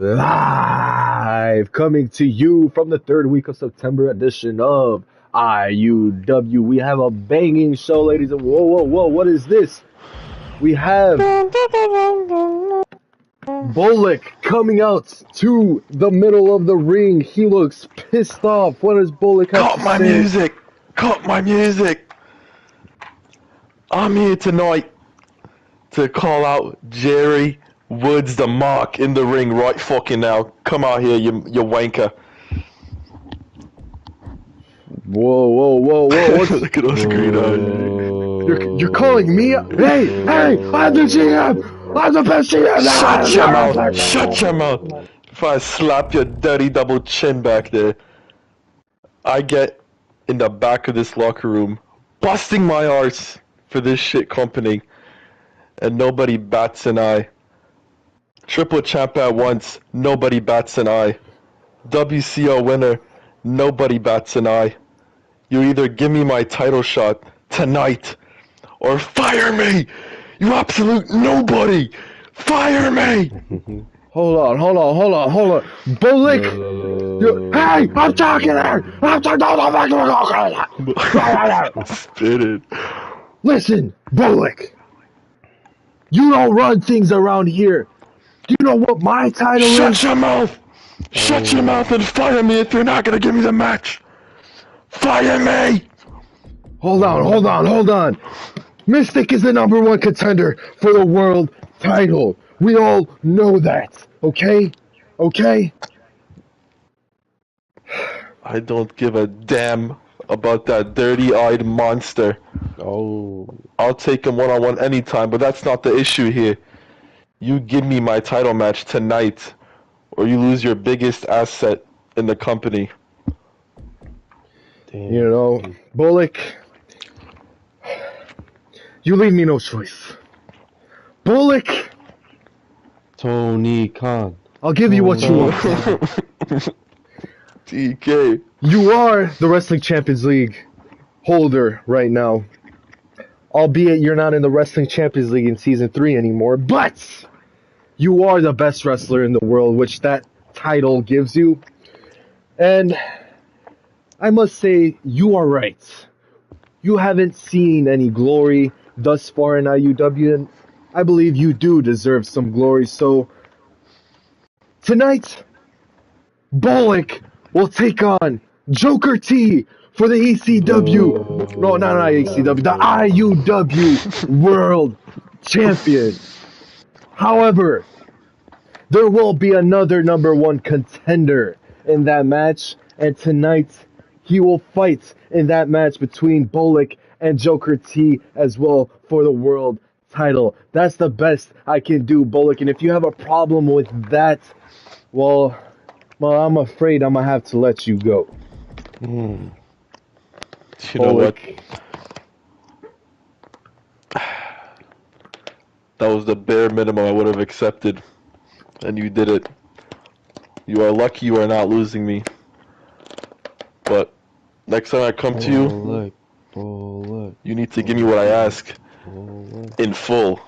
Live coming to you from the third week of September edition of IUW. We have a banging show, ladies and whoa, what is this? We have Bolik coming out to the middle of the ring. He looks pissed off. What does Bolik have to say? Cut my music! I'm here tonight to call out Jerry Woods the Mark in the ring right fucking now. Come out here, you wanker. Whoa. Look at those green eyes. You're calling me? Hey, I'm the GM! I'm the best GM! Shut your mouth! If I slap your dirty double chin back there, I get in the back of this locker room, busting my arse for this shit company, and nobody bats an eye. Triple champ at once, nobody bats an eye. WCO winner, nobody bats an eye. You either give me my title shot tonight, or fire me! You absolute nobody! Fire me! Hold on. Bolik! Hey, I'm talking there! Spit it. Listen, Bolik! You don't run things around here. Do you know what my title is? Shut your mouth! Shut your mouth and fire me if you're not gonna give me the match! Fire me! Hold on. Mystic is the #1 contender for the world title. We all know that, okay? I don't give a damn about that dirty-eyed monster. Oh. I'll take him one-on-one anytime, but that's not the issue here. You give me my title match tonight, or you lose your biggest asset in the company. Damn. You know, Bolik, you leave me no choice. Bolik! Tony Khan. I'll give you what you want. DK. You are the Wrestling Champions League holder right now. Albeit you're not in the Wrestling Champions League in Season 3 anymore, but you are the best wrestler in the world, which that title gives you. And I must say, you are right. You haven't seen any glory thus far in IUW, and I believe you do deserve some glory. So, tonight, Bolik will take on Joker T for the ECW. No, not ECW, the IUW World Champion. However, there will be another #1 contender in that match, and tonight he will fight in that match between Bolik and Joker T as well for the world title. That's the best I can do, Bolik, and if you have a problem with that, well, I'm afraid I'm gonna have to let you go. You know what? That was the bare minimum I would have accepted, and you did it. You are lucky you are not losing me. But next time I come to you, you need to give me what I ask in full.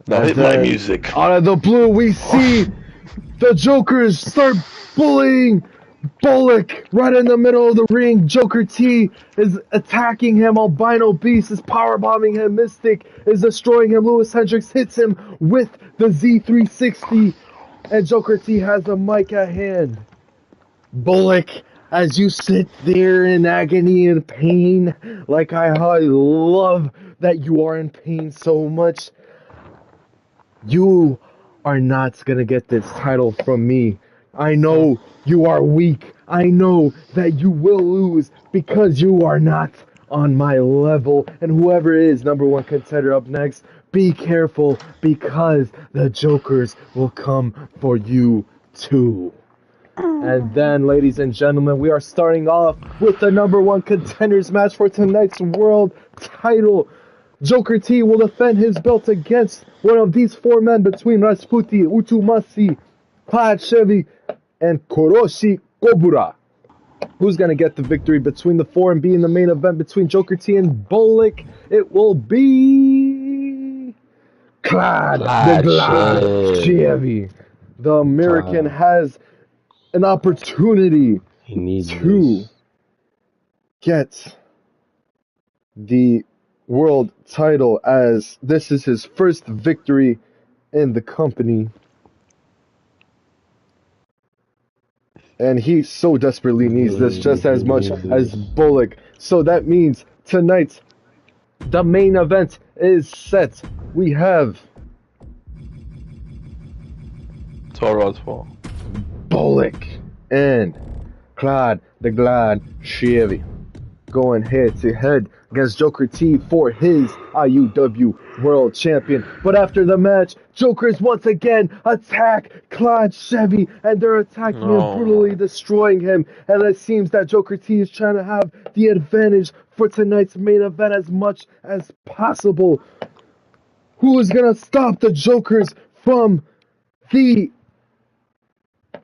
Now hit my music. Out of the blue, we see the Jokers start bullying Bolik right in the middle of the ring. Joker T is attacking him. Albino Beast is powerbombing him. Mystic is destroying him. Lewis Hendricks hits him with the Z360. And Joker T has a mic at hand. Bolik, as you sit there in agony and pain, like I love that you are in pain so much, you are not gonna get this title from me. I know you are weak. I know that you will lose because you are not on my level. And whoever is #1 contender up next, be careful because the Jokers will come for you too. And then, ladies and gentlemen, we are starting off with the #1 contenders match for tonight's world title. Joker T will defend his belt against one of these four men between Rasputi, Utumasi, Chevy, and Koroshi Kobura. Who's going to get the victory between the four and be in the main event between Joker T and Bolik? It will be Chevy. the American has an opportunity He needs to this. get the world title, as this is his first victory in the company. And he so desperately needs this just as much as Bullock. So that means tonight, the main event is set. We have Toro's fault. Bullock and Claude the Glad Chevy going head to head against Joker T for his IUW World Champion. But after the match, Jokers once again attack Claude Chevy, and they're attacking him, brutally destroying him. And it seems that Joker T is trying to have the advantage for tonight's main event as much as possible. Who is gonna stop the Jokers from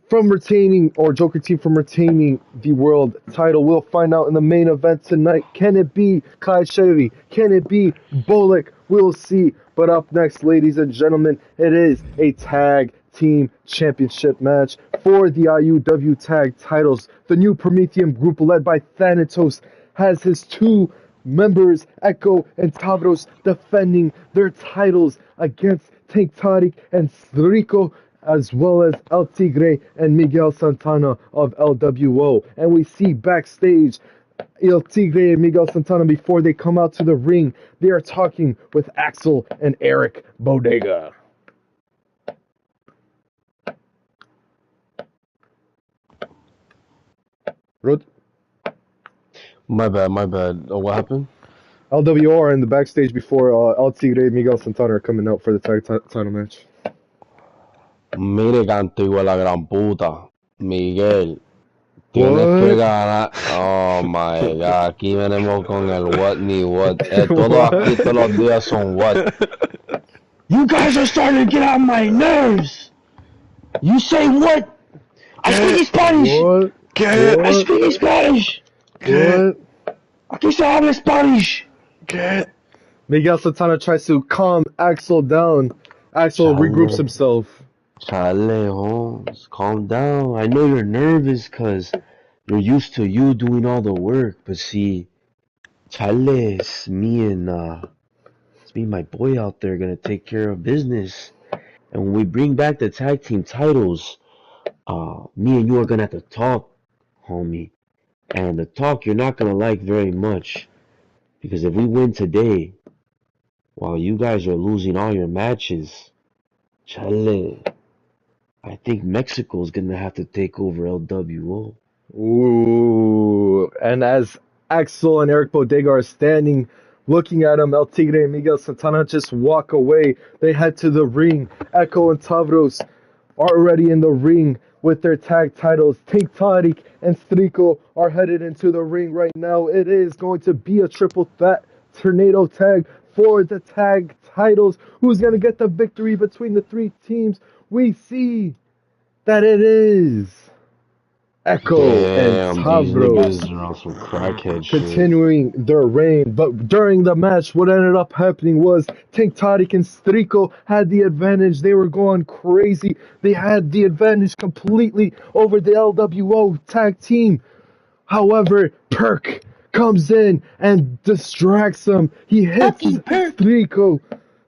retaining, or Joker Team from retaining the world title? We'll find out in the main event tonight. Can it be Kai Chevy? Can it be Bullock? We'll see. But up next, ladies and gentlemen, it is a tag team championship match for the IUW tag titles. The new Prometheum group, led by Thanatos, has his two members, Echo and Tavros, defending their titles against Tank Tariq and Srico, as well as El Tigre and Miguel Santana of LWO. And we see backstage El Tigre and Miguel Santana, before they come out to the ring, they are talking with Axel and Eric Bodega. My bad. Oh, what happened? LWO are in the backstage before El Tigre and Miguel Santana are coming out for the tag title match. Mire, canto igual a la gran puta. Miguel, tienes que ganar. Oh my god, aquí venimos con el what ni what. Todos aquí todos los días son what. You guys are starting to get on my nerves. You say what? I speak Spanish. What? I speak Spanish. What? Aquí se habla Spanish. Miguel Santana tries to calm Axel down. Axel regroups himself. Chale, Holmes, calm down. I know you're nervous because you're used to you doing all the work, but see, Chale, it's me and my boy out there gonna take care of business. And when we bring back the tag team titles, me and you are gonna have to talk, homie. And the talk you're not gonna like very much, because if we win today, while you guys are losing all your matches, Chale, I think Mexico's gonna have to take over LWO. Ooh. And as Axel and Eric Bodega are standing looking at him, El Tigre and Miguel Santana just walk away. They head to the ring. Echo and Tavros are already in the ring with their tag titles. Tank Tariq and Strico are headed into the ring right now. It is going to be a triple threat tornado tag for the tag titles. Who's going to get the victory between the three teams? We see that it is Echo and Tavros continuing their reign. But during the match, what ended up happening was Tank Tariq and Strico had the advantage. They were going crazy. They had the advantage completely over the LWO tag team. However, Perk comes in and distracts them. He hits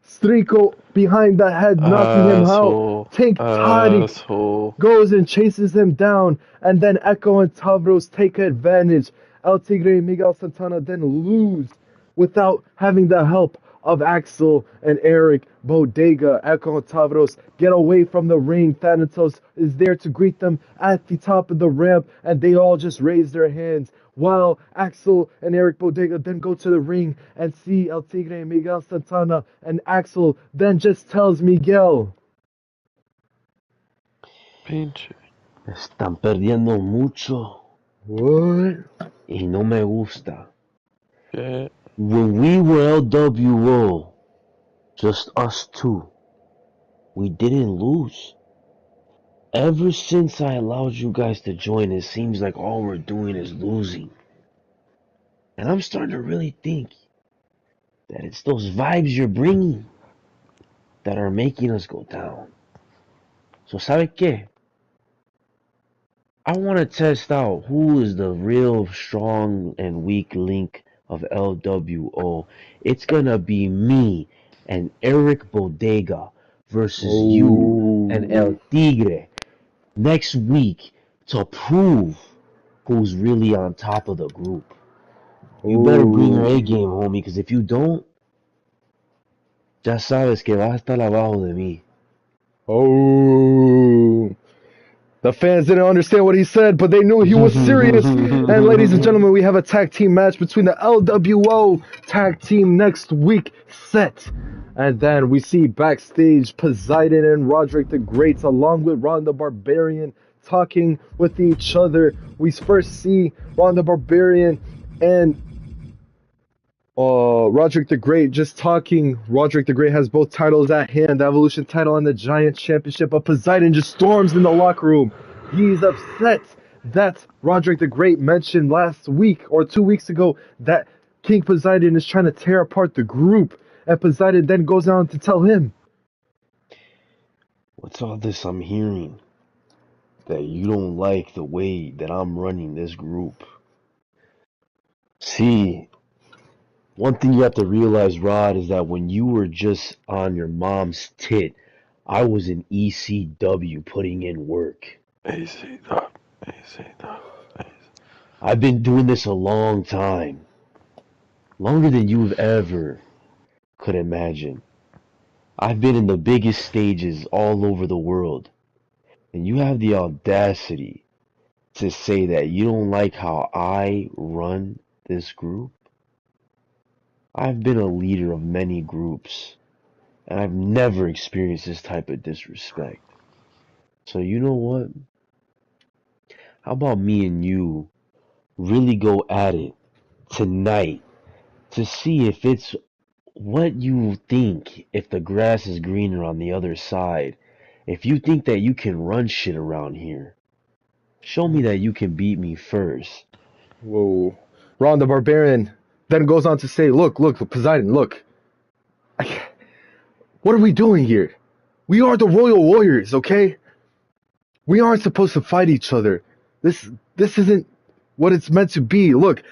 Strico behind the head, knocking him out. Tank Tariq goes and chases him down, and then Echo and Tavros take advantage. El Tigre and Miguel Santana then lose without having the help of Axel and Eric Bodega. Echo and Tavros get away from the ring. Thanatos is there to greet them at the top of the ramp, and they all just raise their hands, while Axel and Eric Bodega then go to the ring and see El Tigre and Miguel Santana, and Axel then just tells Miguel, Pinche. Están perdiendo mucho. What? Y no me gusta. Yeah. When we were LWO, just us two, we didn't lose. Ever since I allowed you guys to join, it seems like all we're doing is losing. And I'm starting to really think that it's those vibes you're bringing that are making us go down. So, ¿sabe qué? I want to test out who is the real strong and weak link of LWO. It's gonna be me and Eric Bodega versus you and El Oh. Tigre next week to prove who's really on top of the group. You better bring your A Oh. game, homie, because if you don't, ya sabes que vas a estar abajo de mí. Oh. The fans didn't understand what he said, but they knew he was serious. And ladies and gentlemen, we have a tag team match between the LWO tag team next week set. And then we see backstage Poseidon and Roderick the Great along with Ron the Barbarian talking with each other. We first see Ron the Barbarian and Roderick the Great just talking. Roderick the Great has both titles at hand, the Evolution title and the Giant Championship, but Poseidon just storms in the locker room. He's upset that Roderick the Great mentioned last week or 2 weeks ago that King Poseidon is trying to tear apart the group, and Poseidon then goes on to tell him, What's all this I'm hearing? That you don't like the way that I'm running this group. See, one thing you have to realize, Rod, is that when you were just on your mom's tit, I was in ECW putting in work. Easy up. Easy up. I've been doing this a long time. Longer than you've ever could imagine. I've been in the biggest stages all over the world. And you have the audacity to say that you don't like how I run this group? I've been a leader of many groups, and I've never experienced this type of disrespect. So you know what? How about me and you really go at it tonight to see if it's what you think, if the grass is greener on the other side. If you think that you can run shit around here, show me that you can beat me first. whoa. Ron the Barbarian then goes on to say, look, Poseidon, look. What are we doing here? We are the Royal Warriors, okay? We aren't supposed to fight each other. This isn't what it's meant to be. Look,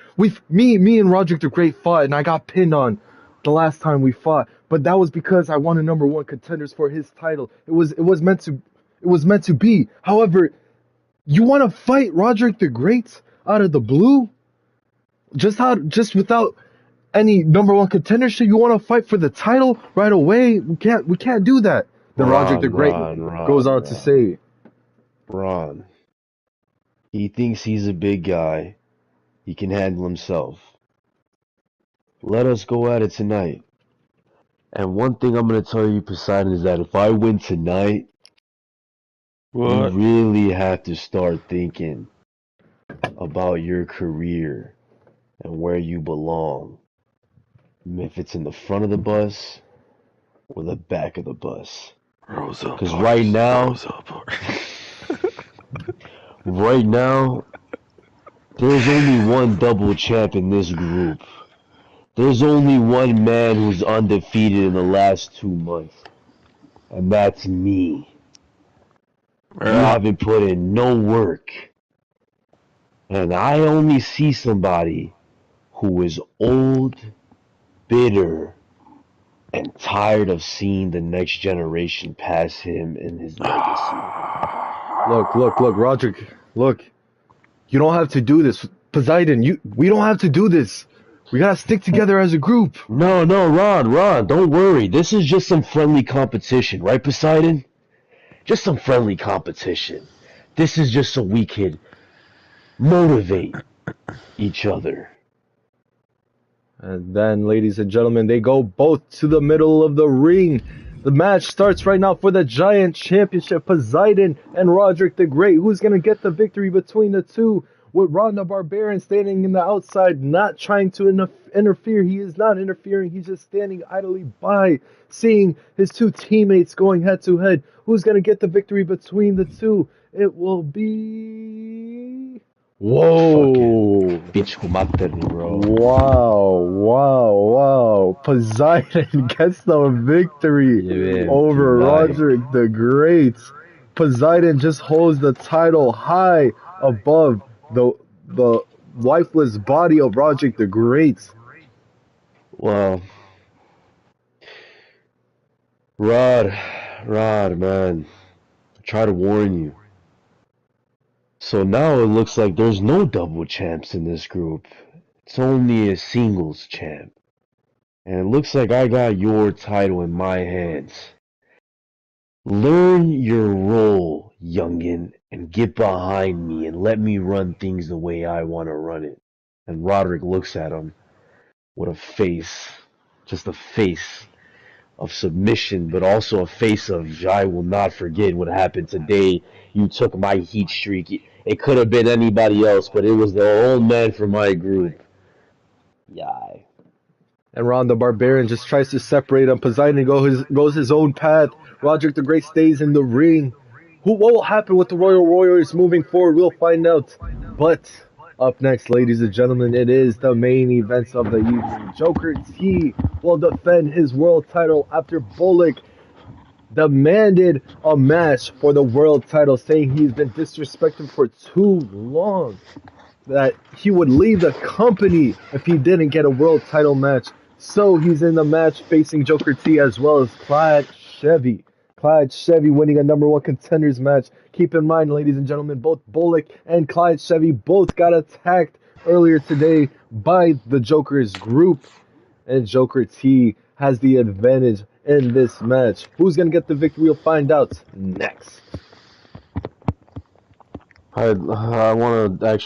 me and Roderick the Great fought, and I got pinned on the last time we fought. But that was because I wanted #1 contenders for his title. It was meant to be. However, you want to fight Roderick the Great out of the blue? Just without any #1 contendership? You want to fight for the title right away? We can't do that. Then Roderick the Great goes on to say, Ron, he thinks he's a big guy. He can handle himself. Let us go at it tonight. And one thing I'm going to tell you, Poseidon, is that if I win tonight, What? you really have to start thinking about your career and where you belong. If it's in the front of the bus or the back of the bus. Rosa Because Parks. right now, Rosa Parks. right now, there's only one double champ in this group. There's only one man who's undefeated in the last 2 months. And that's me. You haven't put in no work. And I only see somebody who is old, bitter, and tired of seeing the next generation pass him in his legacy. look, Roderick, look. You don't have to do this. Poseidon, we don't have to do this. We gotta stick together as a group. No, Ron, don't worry. This is just some friendly competition, right, Poseidon? Just some friendly competition. This is just so we could motivate each other. And then, ladies and gentlemen, they go both to the middle of the ring. The match starts right now for the Giant Championship. Poseidon and Roderick the Great. Who's going to get the victory between the two? With Ron the Barbarian standing in the outside, not trying to interfere. He is not interfering. He's just standing idly by, seeing his two teammates going head to head. Who's going to get the victory between the two? It will be... Whoa! Bitch kumaterni, bro. Wow. Poseidon gets the victory Yeah, man. over Right. Roderick the Great. Poseidon just holds the title high above the lifeless body of Roderick the Great. Well, Rod, man, I try to warn you. So now it looks like there's no double champs in this group. It's only a singles champ. And it looks like I got your title in my hands. Learn your role, youngin, and get behind me and let me run things the way I want to run it. And Roderick looks at him with a face, just a face of submission, but also a face of, I will not forget what happened today. You took my heat streak. It could have been anybody else, but it was the old man from my group. Yeah. And Ron the Barbarian just tries to separate him. Poseidon goes his own path. Roderick the Great stays in the ring. What will happen with the Royal Warriors moving forward? We'll find out. But up next, ladies and gentlemen, it is the main events of the evening. Joker T will defend his world title after Bullock demanded a match for the world title, saying he's been disrespected for too long, that he would leave the company if he didn't get a world title match. So he's in the match facing Joker T as well as Clyde Chevy. Clyde Chevy winning a #1 contenders match. Keep in mind, ladies and gentlemen, both Bullock and Clyde Chevy both got attacked earlier today by the Joker's group. And Joker T has the advantage in this match. Who's going to get the victory? We'll find out next. I want to actually